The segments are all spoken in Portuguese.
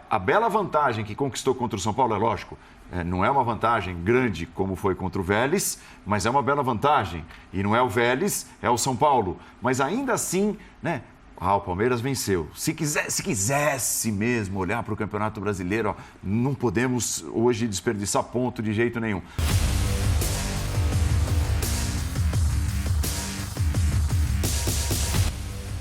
A bela vantagem que conquistou contra o São Paulo, é lógico, não é uma vantagem grande como foi contra o Vélez, mas é uma bela vantagem. E não é o Vélez, é o São Paulo. Mas ainda assim, né? O Palmeiras venceu. Se quisesse mesmo olhar para o Campeonato Brasileiro, ó, não podemos hoje desperdiçar ponto de jeito nenhum.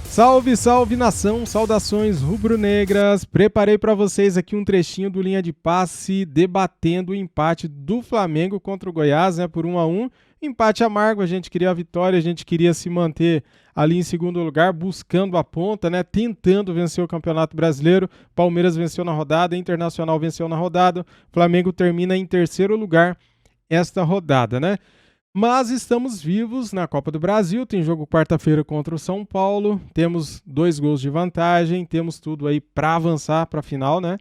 Salve, salve nação, saudações rubro-negras. Preparei para vocês aqui um trechinho do Linha de Passe debatendo o empate do Flamengo contra o Goiás, né, por 1-1. Empate amargo, a gente queria a vitória, a gente queria se manter ali em segundo lugar, buscando a ponta, né, tentando vencer o Campeonato Brasileiro. Palmeiras venceu na rodada, Internacional venceu na rodada, Flamengo termina em terceiro lugar esta rodada, né? Mas estamos vivos na Copa do Brasil, tem jogo quarta-feira contra o São Paulo, temos 2 gols de vantagem, temos tudo aí para avançar para a final, né?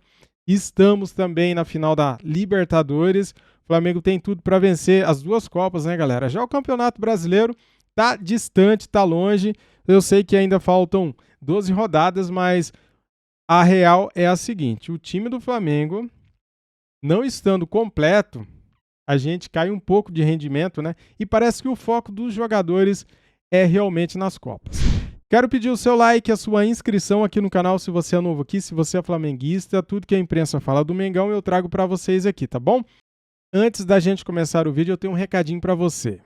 Estamos também na final da Libertadores, o Flamengo tem tudo para vencer as 2 Copas, né, galera? Já o Campeonato Brasileiro tá distante, tá longe, eu sei que ainda faltam 12 rodadas, mas a real é a seguinte, o time do Flamengo, não estando completo, a gente cai um pouco de rendimento, né? E parece que o foco dos jogadores é realmente nas Copas. Quero pedir o seu like, a sua inscrição aqui no canal se você é novo aqui, se você é flamenguista, tudo que a imprensa fala do Mengão eu trago para vocês aqui, tá bom? Antes da gente começar o vídeo, eu tenho um recadinho para você.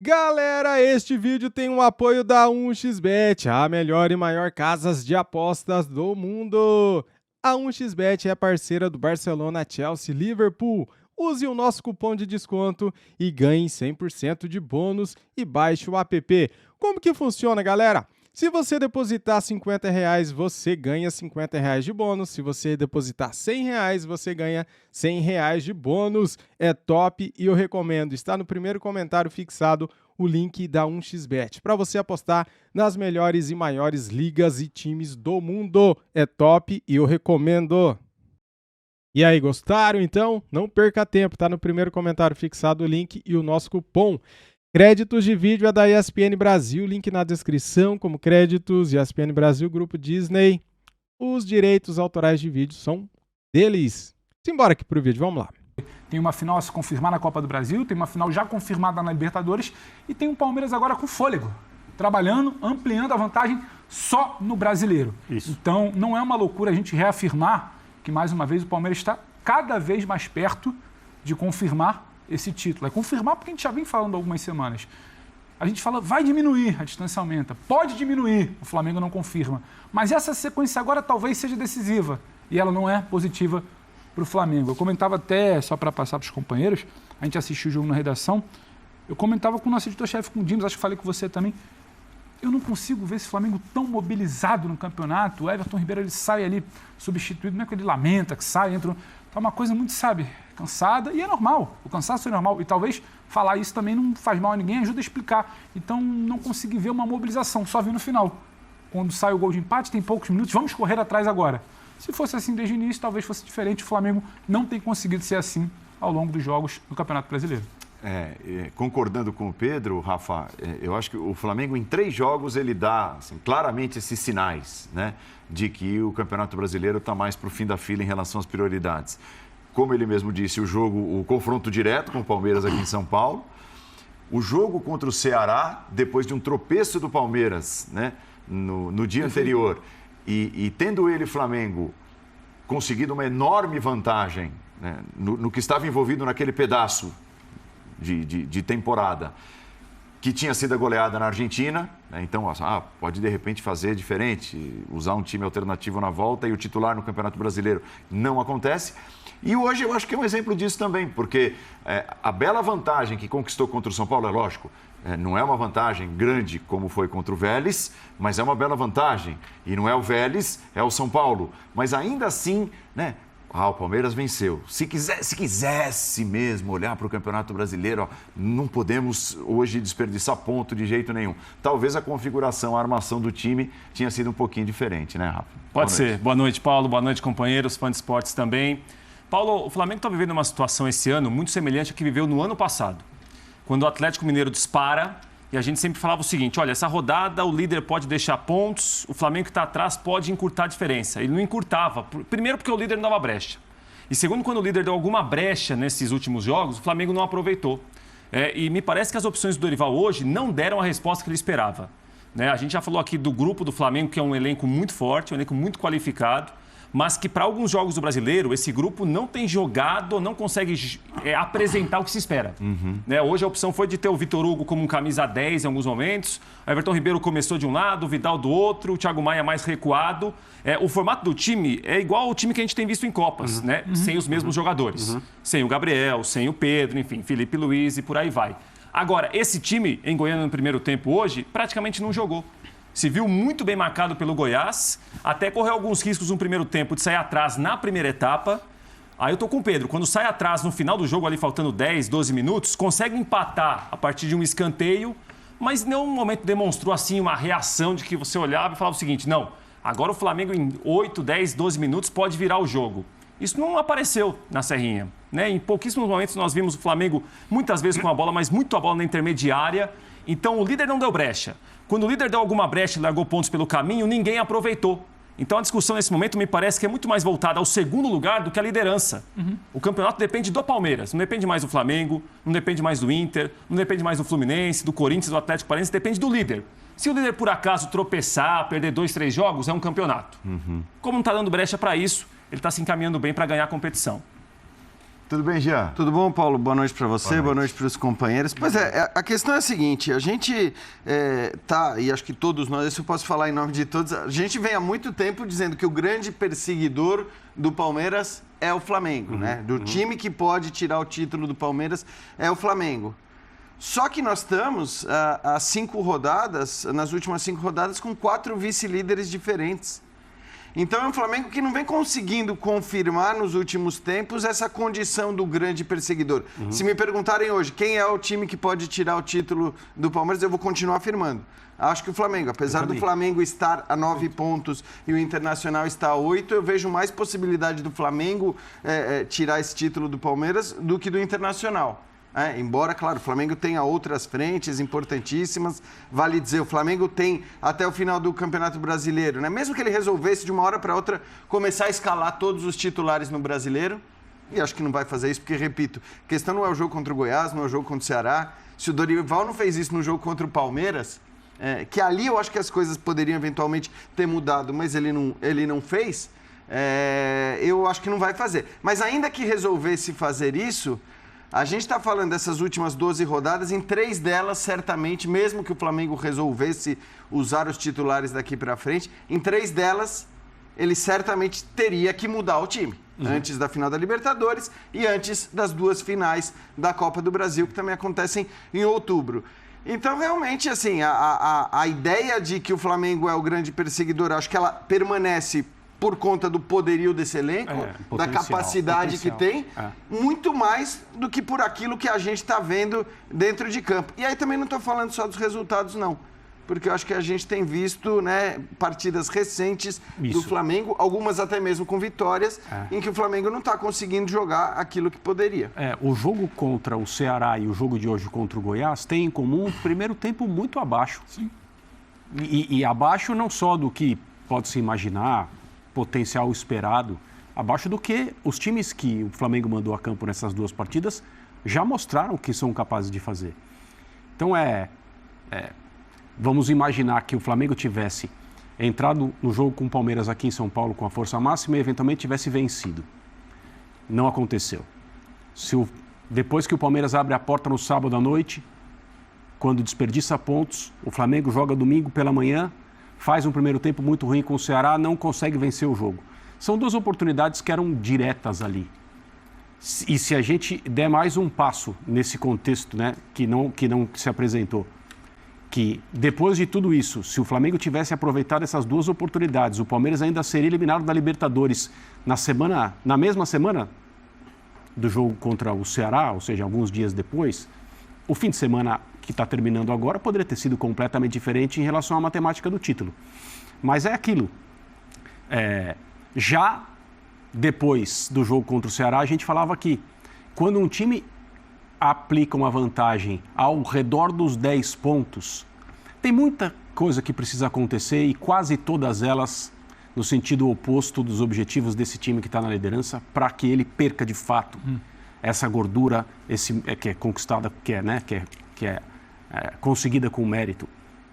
Galera, este vídeo tem um apoio da 1xBet, a melhor e maior casas de apostas do mundo. A 1xBet é parceira do Barcelona, Chelsea, Liverpool. Use o nosso cupom de desconto e ganhe 100% de bônus e baixe o app. Como que funciona, galera? Se você depositar R$50, você ganha R$50 de bônus. Se você depositar R$100, você ganha R$100 de bônus. É top e eu recomendo. Está no primeiro comentário fixado o link da 1xBet para você apostar nas melhores e maiores ligas e times do mundo. É top e eu recomendo. E aí, gostaram então? Não perca tempo, tá no primeiro comentário fixado o link e o nosso cupom. Créditos de vídeo é da ESPN Brasil, link na descrição, como créditos, ESPN Brasil, Grupo Disney. Os direitos autorais de vídeo são deles. Simbora aqui pro vídeo, vamos lá. Tem uma final a se confirmar na Copa do Brasil, tem uma final já confirmada na Libertadores e tem um Palmeiras agora com fôlego, trabalhando, ampliando a vantagem só no Brasileiro. Isso. Então, não é uma loucura a gente reafirmar que, mais uma vez, o Palmeiras está cada vez mais perto de confirmar esse título. É confirmar porque a gente já vem falando há algumas semanas. A gente fala, vai diminuir, a distância aumenta. Pode diminuir, o Flamengo não confirma. Mas essa sequência agora talvez seja decisiva. E ela não é positiva para o Flamengo. Eu comentava até, só para passar para os companheiros, a gente assistiu o jogo na redação, eu comentava com o nosso editor-chefe, com o Dimas, acho que falei com você também, eu não consigo ver esse Flamengo tão mobilizado no campeonato. O Everton Ribeiro ele sai ali substituído, não é que ele lamenta, que sai, entra. Tá uma coisa muito, sabe, cansada e é normal. O cansaço é normal. E talvez falar isso também não faz mal a ninguém, ajuda a explicar. Então não consegui ver uma mobilização, só vi no final. Quando sai o gol de empate, tem poucos minutos, vamos correr atrás agora. Se fosse assim desde o início, talvez fosse diferente. O Flamengo não tem conseguido ser assim ao longo dos jogos do Campeonato Brasileiro. Concordando com o Pedro, Rafa, eu acho que o Flamengo em 3 jogos ele dá assim, claramente esses sinais, né, de que o Campeonato Brasileiro está mais para o fim da fila em relação às prioridades. Como ele mesmo disse, o confronto direto com o Palmeiras aqui em São Paulo, o jogo contra o Ceará, depois de um tropeço do Palmeiras, né, no dia anterior, e tendo ele, Flamengo, conseguido uma enorme vantagem, né, no que estava envolvido naquele pedaço de temporada, que tinha sido a goleada na Argentina, né? Então pode de repente fazer diferente, usar um time alternativo na volta e o titular no Campeonato Brasileiro não acontece. E hoje eu acho que é um exemplo disso também, porque a bela vantagem que conquistou contra o São Paulo, é lógico, não é uma vantagem grande como foi contra o Vélez, mas é uma bela vantagem. E não é o Vélez, é o São Paulo. Mas ainda assim, né? O Palmeiras venceu. Se quisesse mesmo olhar para o Campeonato Brasileiro, ó, não podemos hoje desperdiçar ponto de jeito nenhum. Talvez a configuração, a armação do time tinha sido um pouquinho diferente, né, Rafa? Pode ser. Boa noite, Paulo. Boa noite, companheiros, fãs de esportes também. Paulo, o Flamengo está vivendo uma situação esse ano muito semelhante à que viveu no ano passado, quando o Atlético Mineiro dispara E a gente sempre falava o seguinte, olha, essa rodada o líder pode deixar pontos, o Flamengo que está atrás pode encurtar a diferença. Ele não encurtava. Primeiro porque o líder não dava brecha. E segundo, quando o líder deu alguma brecha nesses últimos jogos, o Flamengo não aproveitou. E me parece que as opções do Dorival hoje não deram a resposta que ele esperava. A gente já falou aqui do grupo do Flamengo, que é um elenco muito forte, um elenco muito qualificado, mas que para alguns jogos do Brasileiro, esse grupo não tem jogado, não consegue apresentar o que se espera. Hoje a opção foi de ter o Vitor Hugo como um camisa 10 em alguns momentos, o Everton Ribeiro começou de um lado, o Vidal do outro, o Thiago Maia mais recuado. O formato do time é igual ao time que a gente tem visto em Copas, sem os mesmos jogadores. Sem o Gabriel, sem o Pedro, enfim, Felipe Luiz e por aí vai. Agora, esse time em Goiânia no primeiro tempo hoje praticamente não jogou. Se viu muito bem marcado pelo Goiás, até correu alguns riscos no primeiro tempo de sair atrás na primeira etapa. Aí eu tô com o Pedro, quando sai atrás no final do jogo, ali faltando 10, 12 minutos, consegue empatar a partir de um escanteio, mas em nenhum momento demonstrou assim uma reação de que você olhava e falava o seguinte, não, agora o Flamengo em 8, 10, 12 minutos pode virar o jogo. Isso não apareceu na Serrinha. Em pouquíssimos momentos nós vimos o Flamengo muitas vezes com a bola, mas muito a bola na intermediária. Então o líder não deu brecha. Quando o líder deu alguma brecha e largou pontos pelo caminho, ninguém aproveitou. Então a discussão nesse momento me parece que é muito mais voltada ao segundo lugar do que à liderança. O campeonato depende do Palmeiras, não depende mais do Flamengo, não depende mais do Inter, não depende mais do Fluminense, do Corinthians, do Atlético Paranaense, depende do líder. Se o líder por acaso tropeçar, perder 2, 3 jogos, é um campeonato. Como não está dando brecha para isso, ele está se encaminhando bem para ganhar a competição. Tudo bem, Jean? Tudo bom, Paulo? Boa noite para você, boa noite para os companheiros. Pois é, a questão é a seguinte, a gente e acho que todos nós, isso eu posso falar em nome de todos, a gente vem há muito tempo dizendo que o grande perseguidor do Palmeiras é o Flamengo, Do time que pode tirar o título do Palmeiras é o Flamengo. Só que nós estamos há 5 rodadas, nas últimas 5 rodadas, com 4 vice-líderes diferentes. Então é um Flamengo que não vem conseguindo confirmar nos últimos tempos essa condição do grande perseguidor. Se me perguntarem hoje quem é o time que pode tirar o título do Palmeiras, eu vou continuar afirmando. Acho que o Flamengo, apesar do Flamengo estar a 9 pontos e o Internacional está a 8, eu vejo mais possibilidade do Flamengo tirar esse título do Palmeiras do que do Internacional. Embora, claro, o Flamengo tenha outras frentes importantíssimas, vale dizer, o Flamengo tem até o final do Campeonato Brasileiro, Mesmo que ele resolvesse de uma hora para outra começar a escalar todos os titulares no Brasileiro, e acho que não vai fazer isso, porque, repito, a questão não é o jogo contra o Goiás, não é o jogo contra o Ceará. Se o Dorival não fez isso no jogo contra o Palmeiras, que ali eu acho que as coisas poderiam eventualmente ter mudado, mas ele não fez, eu acho que não vai fazer. Mas ainda que resolvesse fazer isso, a gente está falando dessas últimas 12 rodadas, em 3 delas, certamente, mesmo que o Flamengo resolvesse usar os titulares daqui para frente, em 3 delas, ele certamente teria que mudar o time. Antes da final da Libertadores e antes das 2 finais da Copa do Brasil, que também acontecem em outubro. Então, realmente, assim, a ideia de que o Flamengo é o grande perseguidor, acho que ela permanece por conta do poderio desse elenco, da capacidade que tem, muito mais do que por aquilo que a gente está vendo dentro de campo. E aí também não estou falando só dos resultados, não. Porque eu acho que a gente tem visto partidas recentes do Flamengo, algumas até mesmo com vitórias, em que o Flamengo não está conseguindo jogar aquilo que poderia. O jogo contra o Ceará e o jogo de hoje contra o Goiás têm em comum um primeiro tempo muito abaixo. Sim. E abaixo não só do que pode se imaginar, potencial esperado, abaixo do que os times que o Flamengo mandou a campo nessas 2 partidas já mostraram que são capazes de fazer. Então vamos imaginar que o Flamengo tivesse entrado no jogo com o Palmeiras aqui em São Paulo com a força máxima e eventualmente tivesse vencido. Não aconteceu. Depois que o Palmeiras abre a porta no sábado à noite, quando desperdiça pontos, o Flamengo joga domingo pela manhã, faz um primeiro tempo muito ruim com o Ceará, não consegue vencer o jogo. São 2 oportunidades que eram diretas ali. E se a gente der mais um passo nesse contexto, que não se apresentou, que depois de tudo isso, se o Flamengo tivesse aproveitado essas 2 oportunidades, o Palmeiras ainda seria eliminado da Libertadores na mesma semana do jogo contra o Ceará, ou seja, alguns dias depois, o fim de semana que está terminando agora poderia ter sido completamente diferente em relação à matemática do título. Mas é aquilo. Já depois do jogo contra o Ceará, a gente falava que quando um time aplicam a vantagem ao redor dos 10 pontos, tem muita coisa que precisa acontecer e quase todas elas no sentido oposto dos objetivos desse time que está na liderança, para que ele perca de fato essa gordura que é conquistada, que é conseguida com mérito.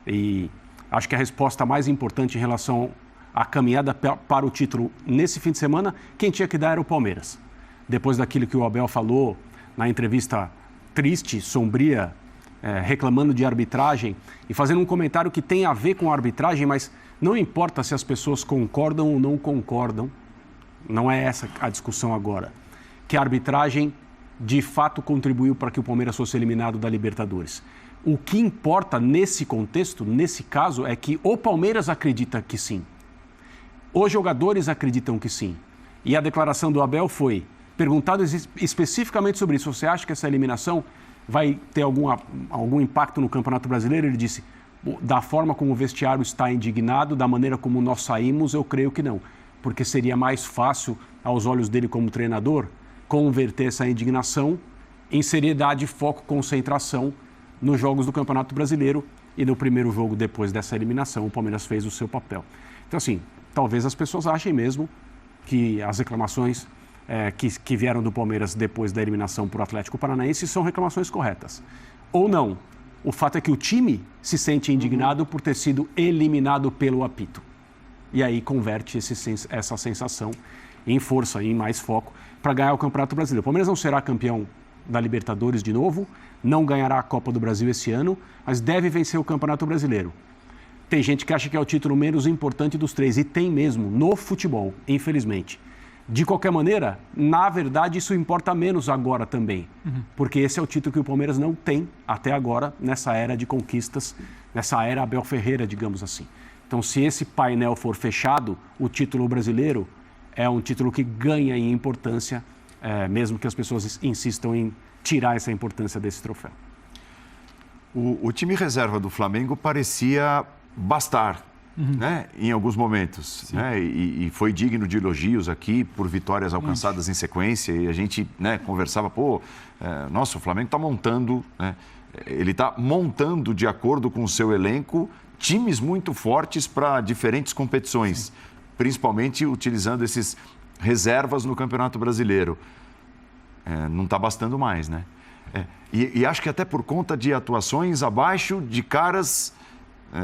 E acho que a resposta mais importante em relação à caminhada para o título nesse fim de semana, quem tinha que dar era o Palmeiras. Depois daquilo que o Abel falou na entrevista triste, sombria, reclamando de arbitragem e fazendo um comentário que tem a ver com a arbitragem, mas não importa se as pessoas concordam ou não concordam, não é essa a discussão agora, que a arbitragem de fato contribuiu para que o Palmeiras fosse eliminado da Libertadores. O que importa nesse contexto, nesse caso, é que o Palmeiras acredita que sim. Os jogadores acreditam que sim. E a declaração do Abel foi, perguntado especificamente sobre isso, você acha que essa eliminação vai ter algum impacto no Campeonato Brasileiro? Ele disse, da forma como o vestiário está indignado, da maneira como nós saímos, eu creio que não. Porque seria mais fácil, aos olhos dele como treinador, converter essa indignação em seriedade, foco, concentração nos jogos do Campeonato Brasileiro. E no primeiro jogo, depois dessa eliminação, o Palmeiras fez o seu papel. Então, assim, talvez as pessoas achem mesmo que as reclamações que vieram do Palmeiras depois da eliminação por Atlético Paranaense são reclamações corretas. Ou não. O fato é que o time se sente indignado por ter sido eliminado pelo apito. E aí converte essa sensação em força, em mais foco, para ganhar o Campeonato Brasileiro. O Palmeiras não será campeão da Libertadores de novo, não ganhará a Copa do Brasil esse ano, mas deve vencer o Campeonato Brasileiro. Tem gente que acha que é o título menos importante dos três, e tem mesmo, no futebol, infelizmente. De qualquer maneira, na verdade, isso importa menos agora também, porque esse é o título que o Palmeiras não tem até agora, nessa era de conquistas, nessa era Abel Ferreira, digamos assim. Então, se esse painel for fechado, o título brasileiro é um título que ganha em importância, mesmo que as pessoas insistam em tirar essa importância desse troféu. O time reserva do Flamengo parecia bastar, né, em alguns momentos, né, e foi digno de elogios aqui por vitórias alcançadas em sequência, e a gente, né, conversava, nossa, o Flamengo está montando, né, ele está montando de acordo com o seu elenco times muito fortes para diferentes competições, principalmente utilizando esses reservas no Campeonato Brasileiro. Não está bastando mais, né? E acho que até por conta de atuações abaixo de caras...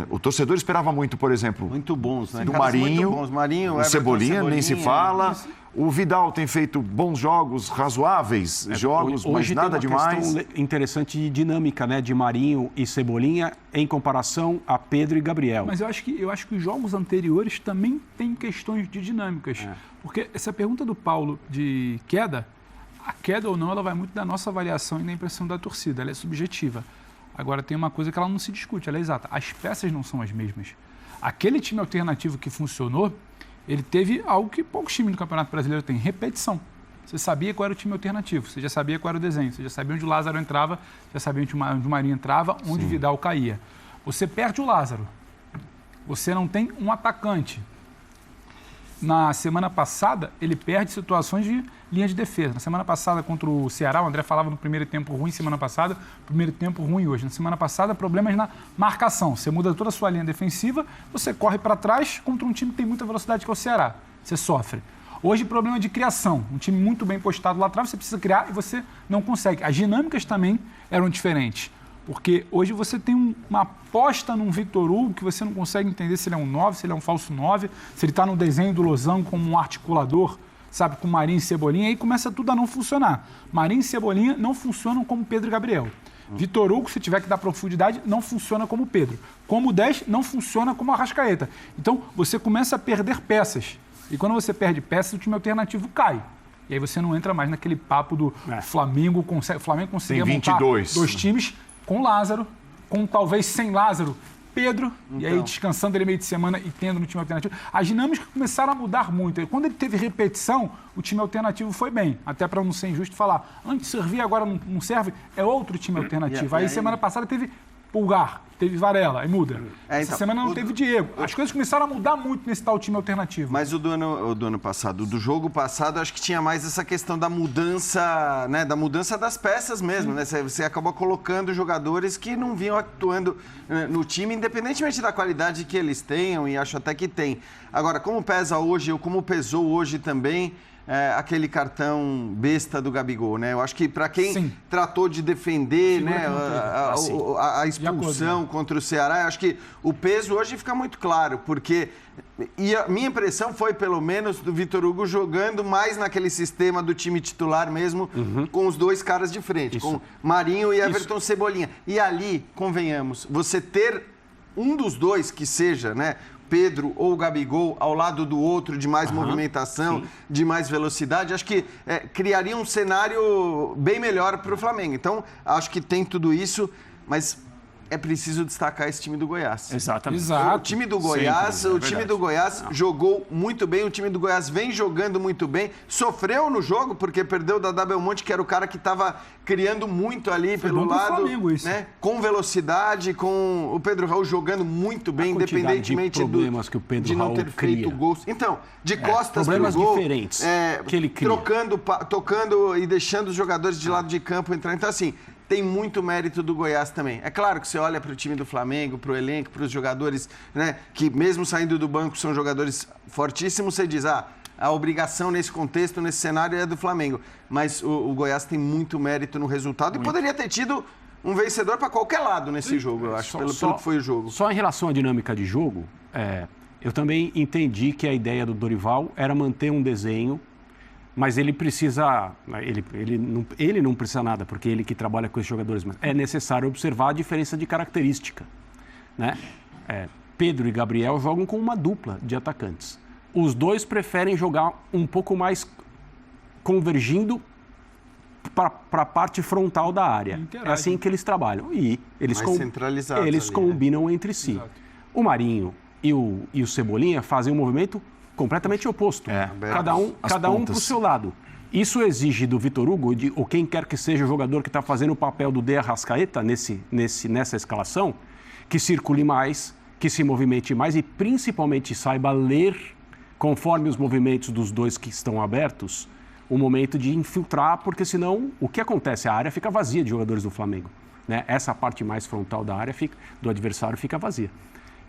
o torcedor esperava muito, por exemplo... Muito bons, né? Do Caras Marinho, muito bons. Marinho, o Everton, Cebolinha, nem se fala. O Vidal tem feito bons jogos, razoáveis jogos, mas nada demais. Hoje tem uma questão interessante de dinâmica, né? De Marinho e Cebolinha em comparação a Pedro e Gabriel. Mas eu acho que os jogos anteriores também têm questões de dinâmicas. Porque essa pergunta do Paulo de queda, a queda ou não, ela vai muito da nossa avaliação e da impressão da torcida. Ela é subjetiva. Agora, tem uma coisa que ela não se discute, ela é exata. As peças não são as mesmas. Aquele time alternativo que funcionou, ele teve algo que poucos times do Campeonato Brasileiro têm, repetição. Você sabia qual era o time alternativo, você já sabia qual era o desenho, você já sabia onde o Lázaro entrava, já sabia onde o Marinho entrava, onde o Vidal caía. Você perde o Lázaro, você não tem um atacante. Na semana passada, ele perde situações de linha de defesa. Na semana passada, contra o Ceará, o André falava no primeiro tempo ruim, semana passada, primeiro tempo ruim hoje. Na semana passada, problemas na marcação. Você muda toda a sua linha defensiva, você corre para trás contra um time que tem muita velocidade, que é o Ceará. Você sofre. Hoje, problema de criação. Um time muito bem postado lá atrás, você precisa criar e você não consegue. As dinâmicas também eram diferentes. Porque hoje você tem uma aposta num Vitor Hugo que você não consegue entender se ele é um 9, se ele é um falso 9, se ele está no desenho do Lozão como um articulador, sabe, com Marinho e Cebolinha, aí começa tudo a não funcionar. Marinho e Cebolinha não funcionam como Pedro e Gabriel. Vitor Hugo, se tiver que dar profundidade, não funciona como Pedro. Como 10, não funciona como Arrascaeta. Então, você começa a perder peças. E quando você perde peças, o time alternativo cai. E aí você não entra mais naquele papo do Flamengo. O Flamengo conseguia montar 2 times com Lázaro, com talvez sem Lázaro, Pedro, e aí descansando ele meio de semana e tendo no time alternativo. As dinâmicas começaram a mudar muito. Quando ele teve repetição, o time alternativo foi bem. Até para não ser injusto falar, antes servia, agora não serve, é outro time alternativo. Aí semana passada teve Pulgar, teve Varela, aí muda. Essa então, semana não teve Diego. As coisas começaram a mudar muito nesse tal time alternativo. Mas o do ano passado, do jogo passado, acho que tinha mais essa questão da mudança, né? Da mudança das peças mesmo, né? Você acabou colocando jogadores que não vinham atuando no time, independentemente da qualidade que eles tenham, e acho até que tem. Agora, como pesa hoje, ou como pesou hoje também, aquele cartão besta do Gabigol, né? Eu acho que para quem tratou de defender, né, a expulsão contra o Ceará, eu acho que o peso hoje fica muito claro, porque a minha impressão foi, pelo menos, do Vitor Hugo jogando mais naquele sistema do time titular mesmo, com os dois caras de frente, com Marinho e Everton Cebolinha. E ali, convenhamos, você ter um dos dois que seja, né, Pedro ou Gabigol ao lado do outro, de mais movimentação, de mais velocidade, acho que criaria um cenário bem melhor para o Flamengo. Então, acho que tem tudo isso, mas é preciso destacar esse time do Goiás. Exatamente. O time do Goiás, jogou muito bem, o time do Goiás vem jogando muito bem, sofreu no jogo porque perdeu o Dadá Belmonte, que era o cara que estava criando muito ali pelo lado, Flamengo, isso. né? Com velocidade, com o Pedro Raul jogando muito bem, independentemente de problemas que o Pedro de não Raul ter feito cria. gols. Então, de costas pro problemas gol, diferentes que ele cria. tocando e deixando os jogadores de lado de campo entrar. Então, assim, tem muito mérito do Goiás também. É claro que você olha para o time do Flamengo, para o elenco, para os jogadores, né, que mesmo saindo do banco são jogadores fortíssimos, você diz, a obrigação nesse contexto, nesse cenário é do Flamengo. Mas o Goiás tem muito mérito no resultado e poderia ter tido um vencedor para qualquer lado nesse jogo, eu acho, pelo que foi o jogo. Só em relação à dinâmica de jogo, eu também entendi que a ideia do Dorival era manter um desenho, mas ele precisa, ele não precisa nada, porque ele que trabalha com esses jogadores, mas é necessário observar a diferença de característica, né? Pedro e Gabriel jogam com uma dupla de atacantes. Os dois preferem jogar um pouco mais convergindo para a parte frontal da área. É assim que eles trabalham. E eles combinam entre si. Exato. O Marinho e o Cebolinha fazem um movimento completamente oposto. Cada um para o seu lado. Isso exige do Vitor Hugo, ou quem quer que seja o jogador que está fazendo o papel do De Arrascaeta nessa escalação, que circule mais, que se movimente mais e principalmente saiba ler, conforme os movimentos dos dois que estão abertos, o momento de infiltrar, porque senão o que acontece? A área fica vazia de jogadores do Flamengo, né? Essa parte mais frontal da área do adversário fica vazia.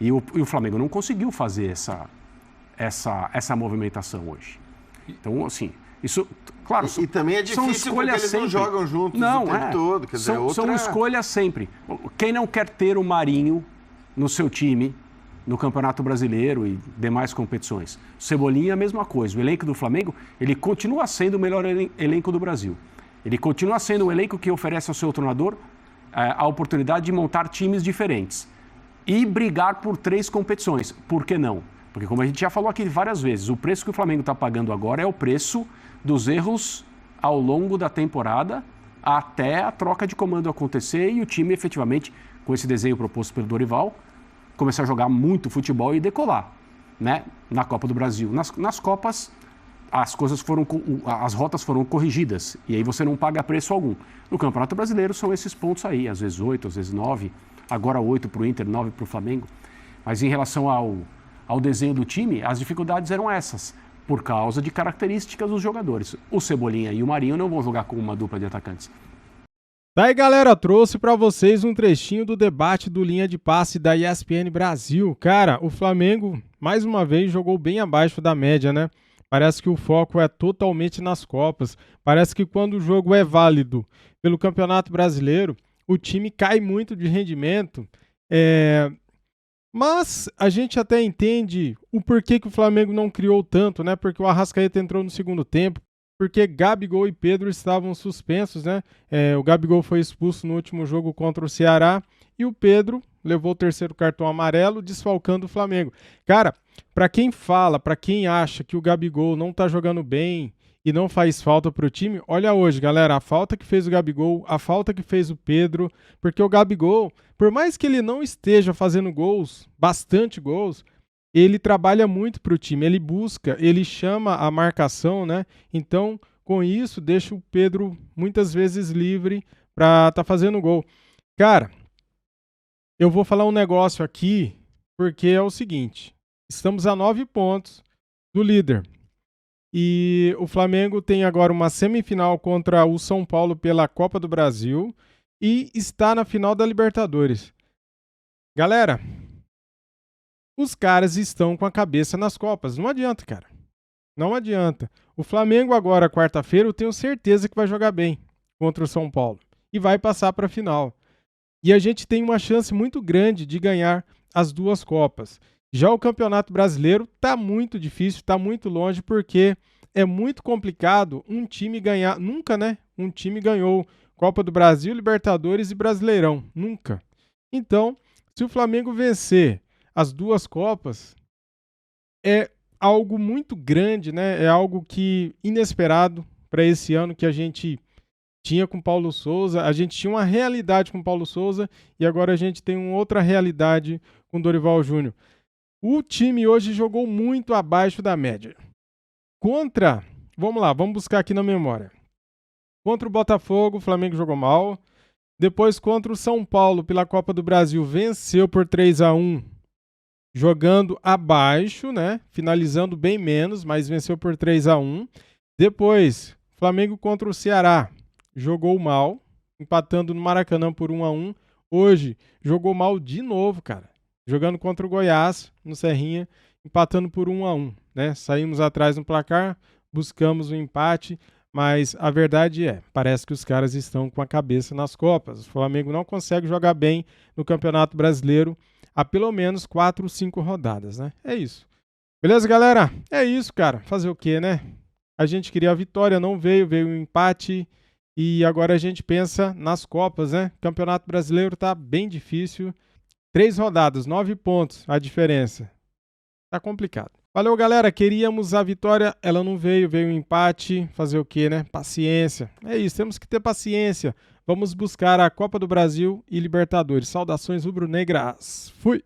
E o Flamengo não conseguiu fazer essa movimentação hoje. Então, assim, isso, claro... E também é difícil porque eles não jogam juntos o tempo todo. Quer dizer, são escolhas sempre. Quem não quer ter o Marinho no seu time, no Campeonato Brasileiro e demais competições? Cebolinha, a mesma coisa. O elenco do Flamengo, ele continua sendo o melhor elenco do Brasil. Ele continua sendo o elenco que oferece ao seu treinador a oportunidade de montar times diferentes e brigar por 3 competições. Por que não? Porque, como a gente já falou aqui várias vezes, o preço que o Flamengo está pagando agora é o preço dos erros ao longo da temporada até a troca de comando acontecer e o time efetivamente, com esse desenho proposto pelo Dorival, começar a jogar muito futebol e decolar, né? Na Copa do Brasil. Nas Copas, as rotas foram corrigidas e aí você não paga preço algum. No Campeonato Brasileiro são esses pontos aí, às vezes 8, às vezes 9, agora 8 para o Inter, 9 para o Flamengo. Mas em relação ao desenho do time, as dificuldades eram essas, por causa de características dos jogadores. O Cebolinha e o Marinho não vão jogar com uma dupla de atacantes. Daí, galera, trouxe para vocês um trechinho do debate do Linha de Passe da ESPN Brasil. Cara, o Flamengo, mais uma vez, jogou bem abaixo da média, né? Parece que o foco é totalmente nas Copas. Parece que quando o jogo é válido pelo Campeonato Brasileiro, o time cai muito de rendimento. Mas a gente até entende o porquê que o Flamengo não criou tanto, né? Porque o Arrascaeta entrou no segundo tempo, porque Gabigol e Pedro estavam suspensos, né? O Gabigol foi expulso no último jogo contra o Ceará e o Pedro levou o 3º cartão amarelo, desfalcando o Flamengo. Cara, para quem acha que o Gabigol não tá jogando bem e não faz falta pro time, olha hoje, galera, a falta que fez o Gabigol, a falta que fez o Pedro, porque o Gabigol, por mais que ele não esteja fazendo gols, bastante gols, ele trabalha muito pro time, ele busca, ele chama a marcação, né? Então, com isso, deixa o Pedro muitas vezes livre para tá fazendo gol. Cara, eu vou falar um negócio aqui, porque é o seguinte, estamos a 9 pontos do líder. E o Flamengo tem agora uma semifinal contra o São Paulo pela Copa do Brasil e está na final da Libertadores. Galera, os caras estão com a cabeça nas Copas. Não adianta, cara. Não adianta. O Flamengo agora, quarta-feira, eu tenho certeza que vai jogar bem contra o São Paulo e vai passar para a final. E a gente tem uma chance muito grande de ganhar as 2 Copas. Já o Campeonato Brasileiro está muito difícil, está muito longe, porque é muito complicado um time ganhar. Nunca, né? Um time ganhou Copa do Brasil, Libertadores e Brasileirão. Nunca. Então, se o Flamengo vencer as 2 Copas, é algo muito grande, né? É algo que inesperado para esse ano que a gente tinha com Paulo Souza. A gente tinha uma realidade com Paulo Souza e agora a gente tem uma outra realidade com Dorival Júnior. O time hoje jogou muito abaixo da média. Vamos lá, vamos buscar aqui na memória. Contra o Botafogo, o Flamengo jogou mal. Depois contra o São Paulo pela Copa do Brasil, venceu por 3-1, jogando abaixo, né? Finalizando bem menos, mas venceu por 3-1. Depois, Flamengo contra o Ceará, jogou mal, empatando no Maracanã por 1-1. Hoje, jogou mal de novo, cara. Jogando contra o Goiás, no Serrinha, empatando por 1-1, né? Saímos atrás no placar, buscamos o empate, mas a verdade parece que os caras estão com a cabeça nas Copas. O Flamengo não consegue jogar bem no Campeonato Brasileiro há pelo menos 4 ou 5 rodadas, né? É isso. Beleza, galera? É isso, cara. Fazer o quê, né? A gente queria a vitória, não veio um empate e agora a gente pensa nas Copas, né? O Campeonato Brasileiro tá bem difícil. 3 rodadas, 9 pontos a diferença. Tá complicado. Valeu, galera. Queríamos a vitória, ela não veio um empate. Fazer o quê, né? Paciência. É isso, temos que ter paciência. Vamos buscar a Copa do Brasil e Libertadores. Saudações rubro-negras. Fui!